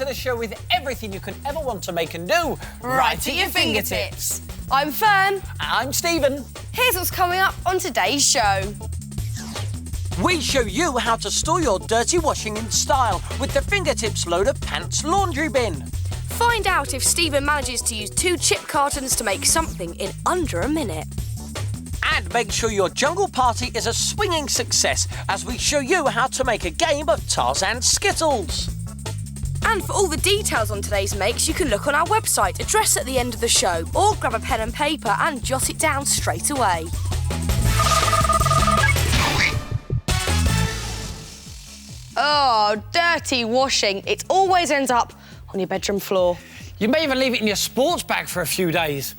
to the show with everything you could ever want to make and do. Right at your fingertips. I'm Fearne. I'm Stephen. Here's what's coming up on today's show. We show you how to store your dirty washing in style with the Fingertips Load of Pants laundry bin. Find out if Stephen manages to use 2 chip cartons to make something in under a minute. And make sure your jungle party is a swinging success as we show you how to make a game of Tarzan Skittles. And for all the details on today's makes, you can look on our website, address at the end of the show, or grab a pen and paper and jot it down straight away. Oh, dirty washing. It always ends up on your bedroom floor. You may even leave it in your sports bag for a few days.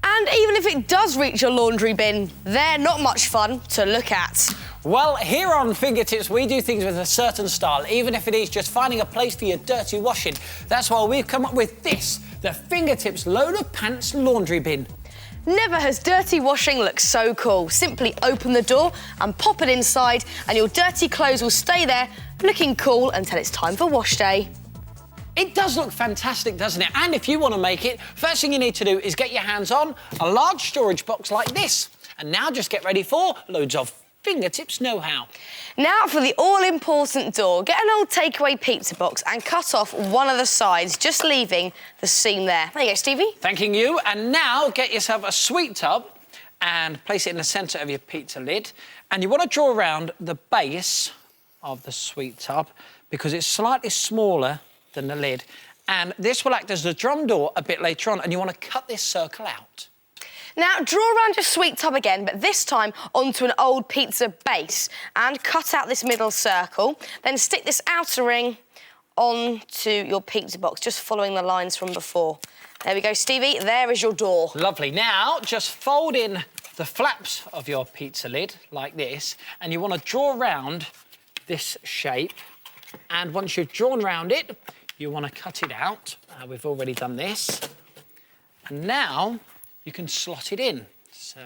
And even if it does reach your laundry bin, they're not much fun to look at. Well, here on Fingertips, we do things with a certain style, even if it is just finding a place for your dirty washing. That's why we've come up with this, the Fingertips Load of Pants laundry bin. Never has dirty washing looked so cool. Simply open the door and pop it inside, and your dirty clothes will stay there looking cool until it's time for wash day. It does look fantastic, doesn't it? And if you want to make it, first thing you need to do is get your hands on a large storage box like this. And now just get ready for loads of Fingertips know-how. Now for the all-important door. Get an old takeaway pizza box and cut off one of the sides, just leaving the seam there. There you go, Stevie. Thanking you. And now get yourself a sweet tub and place it in the centre of your pizza lid. And you want to draw around the base of the sweet tub because it's slightly smaller than the lid. And this will act as the drum door a bit later on, and you want to cut this circle out. Now, draw around your sweet tub again, but this time onto an old pizza base, and cut out this middle circle. Then stick this outer ring onto your pizza box, just following the lines from before. There we go, Stevie. There is your door. Lovely. Now, just fold in the flaps of your pizza lid like this, and you want to draw around this shape. And once you've drawn around it, you want to cut it out. We've already done this. And now you can slot it in. So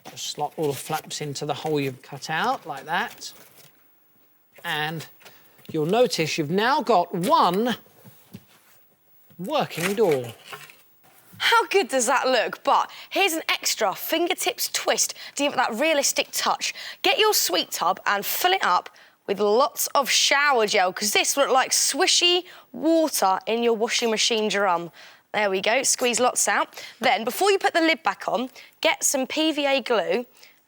just slot all the flaps into the hole you've cut out, like that. And you'll notice you've now got one working door. How good does that look? But here's an extra fingertips twist to give it that realistic touch. Get your sweet tub and fill it up with lots of shower gel, because this will look like swishy water in your washing machine drum. There we go, squeeze lots out. Then, before you put the lid back on, get some PVA glue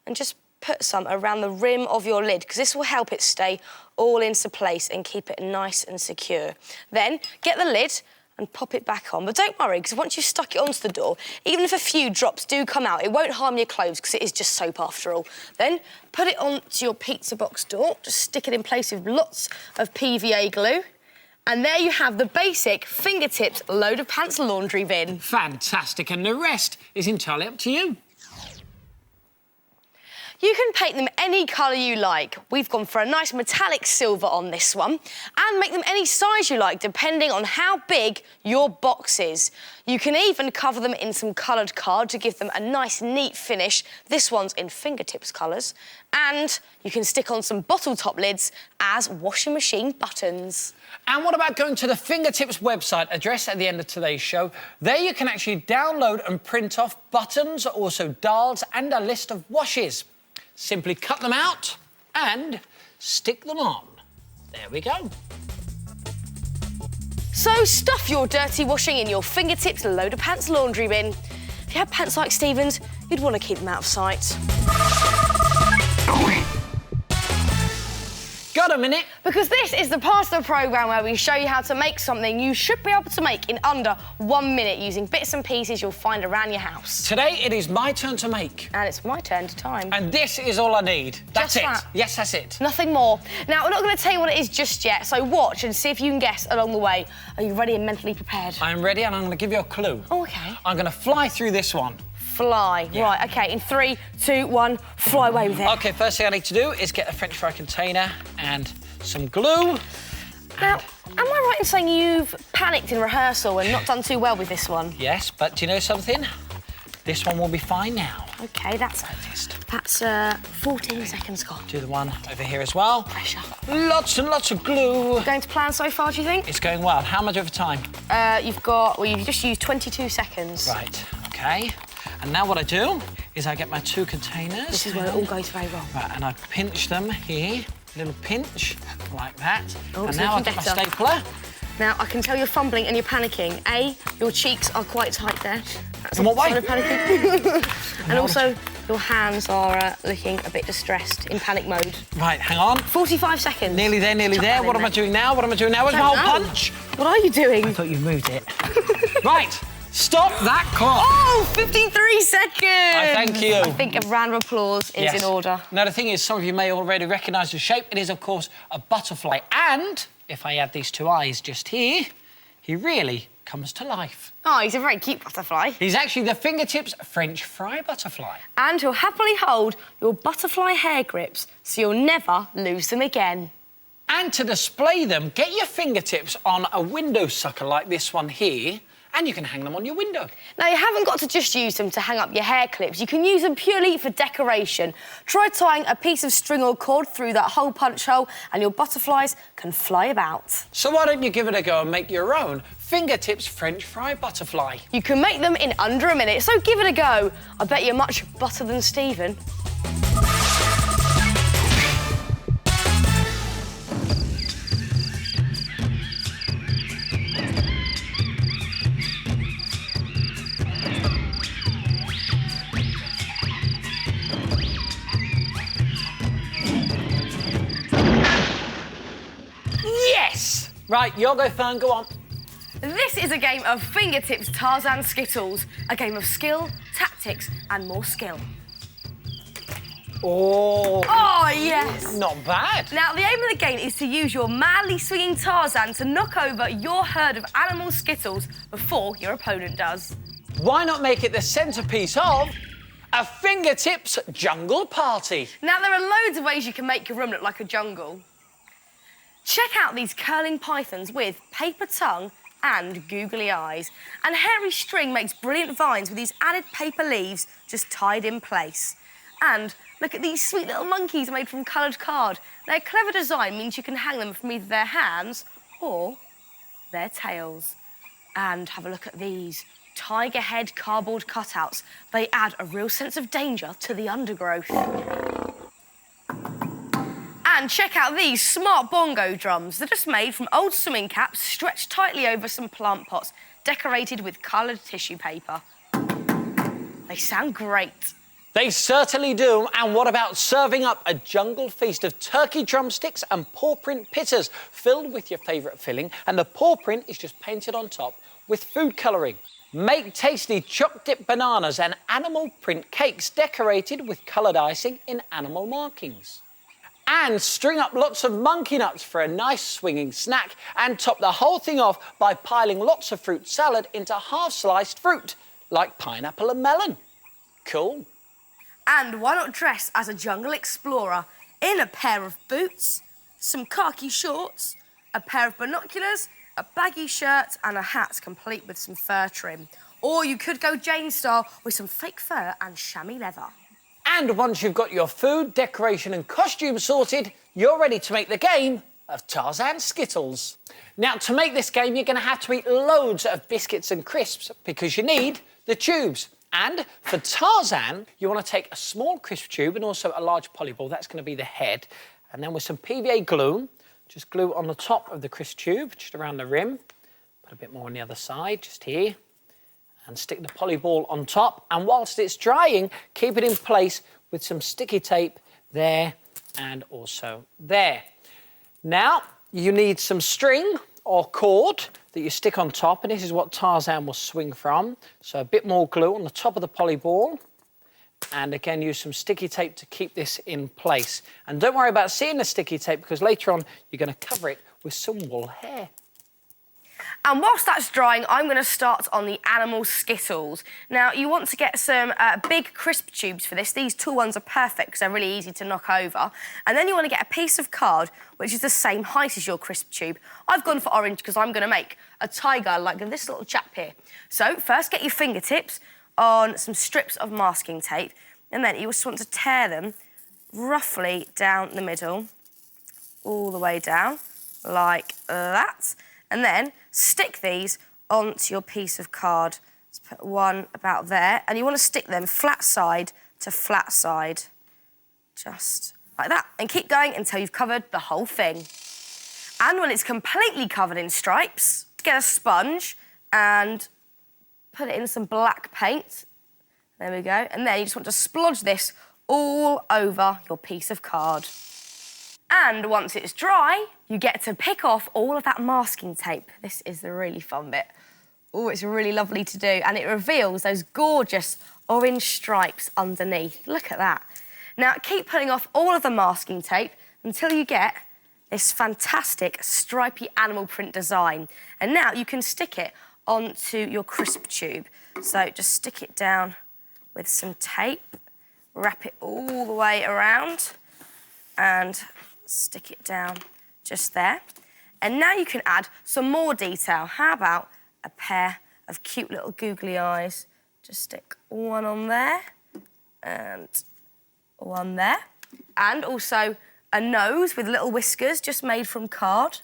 and just put some around the rim of your lid, because this will help it stay all into place and keep it nice and secure. Then, get the lid and pop it back on. But don't worry, because once you've stuck it onto the door, even if a few drops do come out, it won't harm your clothes, because it is just soap after all. Then, put it onto your pizza box door. Just stick it in place with lots of PVA glue. And there you have the basic Fingertips Load of Pants laundry bin. Fantastic, and the rest is entirely up to you. You can paint them any colour you like. We've gone for a nice metallic silver on this one, and make them any size you like, depending on how big your box is. You can even cover them in some coloured card to give them a nice, neat finish. This one's in Fingertips colours. And you can stick on some bottle top lids as washing machine buttons. And what about going to the Fingertips website, address at the end of today's show? There you can actually download and print off buttons, also dials, and a list of washes. Simply cut them out and stick them on. There we go. So stuff your dirty washing in your Fingertips Load of Pants laundry bin. If you had pants like Stephen's, you'd want to keep them out of sight. Got a minute? Because this is the part of the programme where we show you how to make something you should be able to make in under 1 minute using bits and pieces you'll find around your house. Today it is my turn to make. And it's my turn to time. And this is all I need. That's Just it. that. Yes, that's it. Nothing more. Now, we're not going to tell you what it is just yet, so watch and see if you can guess along the way. Are you ready and mentally prepared? I'm ready, and I'm going to give you a clue. Oh, OK. I'm going to fly through this one. Fly. Yeah. Right, OK, in 3, 2, 1, fly away with it. OK, first thing I need to do is get a French fry container and some glue. Now, am I right in saying you've panicked in rehearsal and not done too well with this one? Yes, but do you know something? This one will be fine now. OK, that's 14 seconds gone. Do the one over here as well. Pressure. Lots and lots of glue. Going to plan so far, do you think? It's going well. How much of a time? You've just used 22 seconds. Right, OK. And now what I do is I get my 2 containers. This is where it all goes very wrong. Right, and I pinch them here. Little pinch, like that. Oh, and now I get my stapler. Now, I can tell you're fumbling and you're panicking. A, your cheeks are quite tight there. That's In what way? Panicking. And also, your hands are looking a bit distressed, in panic mode. Right, hang on. 45 seconds. Nearly there, nearly there. What am I doing now? What am I doing now? Where's my whole punch? What are you doing? I thought you moved it. Right, stop that clock. Oh, 53 seconds. I thank you. I think a round of applause is in order. Now, the thing is, some of you may already recognise the shape. It is, of course, a butterfly. And if I add these 2 eyes just here, he really comes to life. Oh, he's a very cute butterfly. He's actually the fingertips French fry butterfly. And he'll happily hold your butterfly hair grips so you'll never lose them again. And to display them, get your fingertips on a window sucker like this one here, and you can hang them on your window. Now, you haven't got to just use them to hang up your hair clips. You can use them purely for decoration. Try tying a piece of string or cord through that whole punch hole and your butterflies can fly about. So why don't you give it a go and make your own fingertips French fry butterfly? You can make them in under a minute, so give it a go. I bet you're much butter than Stephen. Yes! Right, your go, Fearne, go on. This is a game of fingertips Tarzan Skittles, a game of skill, tactics and more skill. Oh, Yes! not bad. Now, the aim of the game is to use your madly swinging Tarzan to knock over your herd of animal Skittles before your opponent does. Why not make it the centrepiece of a fingertips jungle party? Now, there are loads of ways you can make your room look like a jungle. Check out these curling pythons with paper tongue and googly eyes. And hairy string makes brilliant vines with these added paper leaves just tied in place. And look at these sweet little monkeys made from coloured card. Their clever design means you can hang them from either their hands or their tails. And have a look at these tiger head cardboard cutouts. They add a real sense of danger to the undergrowth. And check out these smart bongo drums. They're just made from old swimming caps stretched tightly over some plant pots, decorated with coloured tissue paper. They sound great. They certainly do. And what about serving up a jungle feast of turkey drumsticks and paw print pitters filled with your favourite filling, and the paw print is just painted on top with food colouring. Make tasty choc-dip bananas and animal print cakes decorated with coloured icing in animal markings. And string up lots of monkey nuts for a nice swinging snack, and top the whole thing off by piling lots of fruit salad into half-sliced fruit, like pineapple and melon. Cool. And why not dress as a jungle explorer in a pair of boots, some khaki shorts, a pair of binoculars, a baggy shirt and a hat complete with some fur trim. Or you could go Jane style with some fake fur and chamois leather. And once you've got your food, decoration and costume sorted, you're ready to make the game of Tarzan Skittles. Now, to make this game, you're going to have to eat loads of biscuits and crisps because you need the tubes. And for Tarzan, you want to take a small crisp tube and also a large polyball. That's going to be the head. And then with some PVA glue, just glue on the top of the crisp tube, just around the rim. Put a bit more on the other side, just here. And stick the polyball on top. And whilst it's drying, keep it in place with some sticky tape there and also there. Now, you need some string or cord that you stick on top, and this is what Tarzan will swing from. So a bit more glue on the top of the polyball. And again, use some sticky tape to keep this in place. And don't worry about seeing the sticky tape, because later on, you're going to cover it with some wool hair. And whilst that's drying, I'm going to start on the animal Skittles. Now, you want to get some big crisp tubes for this. These tall ones are perfect because they're really easy to knock over. And then you want to get a piece of card which is the same height as your crisp tube. I've gone for orange because I'm going to make a tiger like this little chap here. So, first get your fingertips on some strips of masking tape, and then you just want to tear them roughly down the middle, all the way down, like that. And then stick these onto your piece of card. Let's put one about there, and you want to stick them flat side to flat side, just like that. And keep going until you've covered the whole thing. And when it's completely covered in stripes, get a sponge and put it in some black paint. There we go. And then you just want to splodge this all over your piece of card. And once it's dry, you get to pick off all of that masking tape. This is the really fun bit. Oh, it's really lovely to do, and it reveals those gorgeous orange stripes underneath. Look at that. Now, keep pulling off all of the masking tape until you get this fantastic stripy animal print design. And now you can stick it onto your crisp tube. So just stick it down with some tape, wrap it all the way around, and stick it down just there. And now you can add some more detail. How about a pair of cute little googly eyes? Just stick one on there and one there. And also a nose with little whiskers just made from card.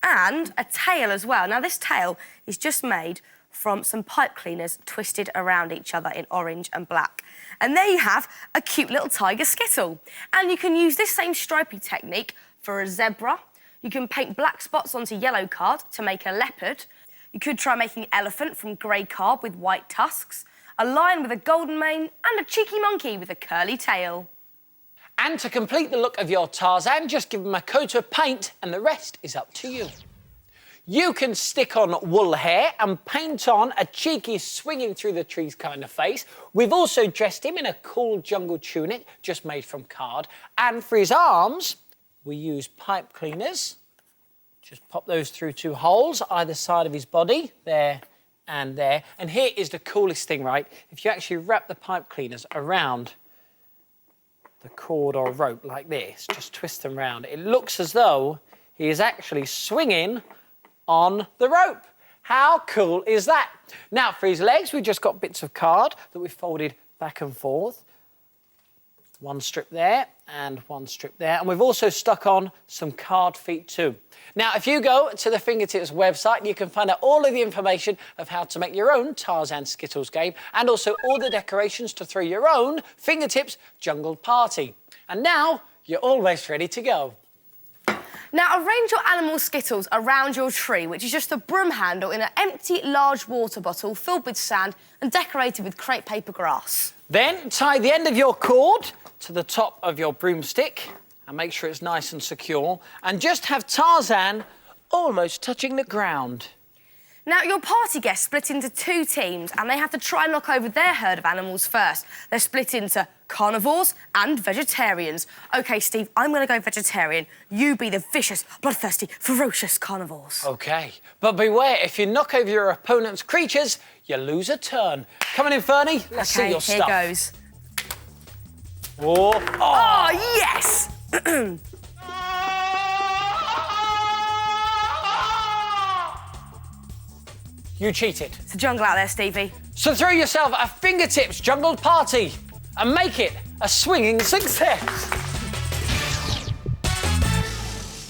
And a tail as well. Now, this tail is just made from some pipe cleaners twisted around each other in orange and black. And there you have a cute little tiger skittle. And you can use this same stripy technique for a zebra. You can paint black spots onto yellow card to make a leopard. You could try making an elephant from grey card with white tusks, a lion with a golden mane, and a cheeky monkey with a curly tail. And to complete the look of your Tarzan, just give him a coat of paint and the rest is up to you. You can stick on wool hair and paint on a cheeky swinging through the trees kind of face. We've also dressed him in a cool jungle tunic just made from card. And for his arms, we use pipe cleaners. Just pop those through 2 holes either side of his body, there and there. And here is the coolest thing, right? If you actually wrap the pipe cleaners around the cord or rope like this, just twist them round, it looks as though he is actually swinging on the rope. How cool is that? Now, for his legs, we've just got bits of card that we've folded back and forth. One strip there and one strip there. And we've also stuck on some card feet too. Now, if you go to the Fingertips website, you can find out all of the information of how to make your own Tarzan Skittles game and also all the decorations to throw your own Fingertips jungle party. And now, you're almost ready to go. Now, arrange your animal Skittles around your tree, which is just a broom handle in an empty, large water bottle filled with sand and decorated with crepe paper grass. Then tie the end of your cord to the top of your broomstick and make sure it's nice and secure. And just have Tarzan almost touching the ground. Now, your party guests split into 2 teams and they have to try and knock over their herd of animals first. They're split into carnivores and vegetarians. OK, Steve, I'm going to go vegetarian. You be the vicious, bloodthirsty, ferocious carnivores. OK, but beware, if you knock over your opponent's creatures, you lose a turn. Come on in, Fearne, let's see your stuff. OK, here goes. Whoa. Oh, yes! You cheated. It's a jungle out there, Stevie. So throw yourself a Fingertips jungle party and make it a swinging success.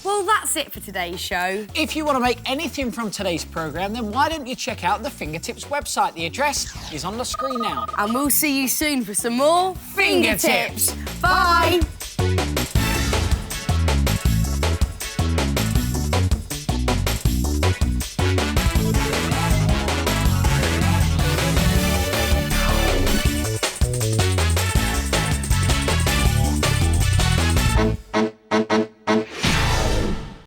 Well, that's it for today's show. If you want to make anything from today's programme, then why don't you check out the Fingertips website? The address is on the screen now. And we'll see you soon for some more Fingertips. Bye!